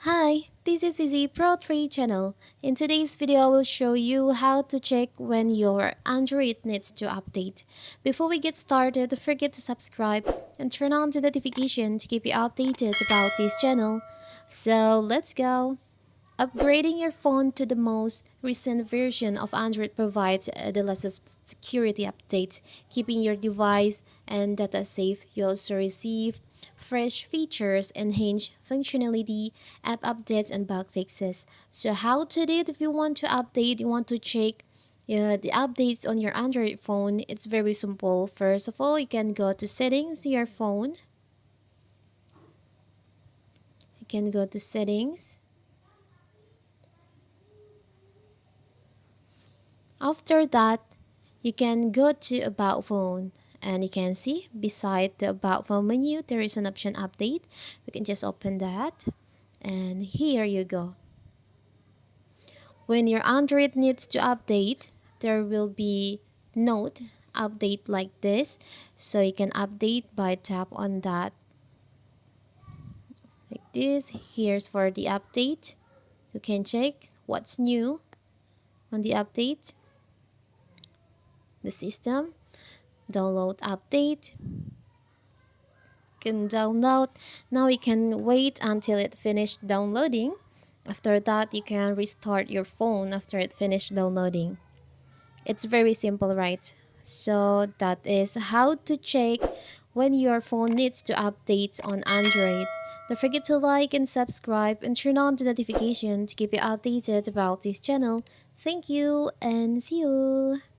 Hi, this is Vizzy Pro 3 channel. In today's video, I will show you how to check when your Android needs to update. Before we get started, don't forget to subscribe and turn on the notification to keep you updated about this channel. So let's go. Upgrading your phone to the most recent version of Android provides the latest security updates, keeping your device and data safe. You also receive fresh features, enhanced functionality, app updates, and bug fixes. So, how to do it? If you want to update, you want to check the updates on your Android phone, it's very simple. First of all, you can go to settings, your phone. You can go to settings. After that, you can go to About Phone and you can see beside the About Phone menu there is an option update. We can just open that and here you go. When your Android needs to update, there will be note update like this. So you can update by tap on that like this. Here's for the update. You can check what's new on the update. The system download update can download. Now you can wait until it finished downloading. After that, you can restart your phone after it finished downloading. It's very simple, right? So that is how to check when your phone needs to update on Android. Don't forget to like and subscribe and turn on the notification to keep you updated about this channel. Thank you and see you.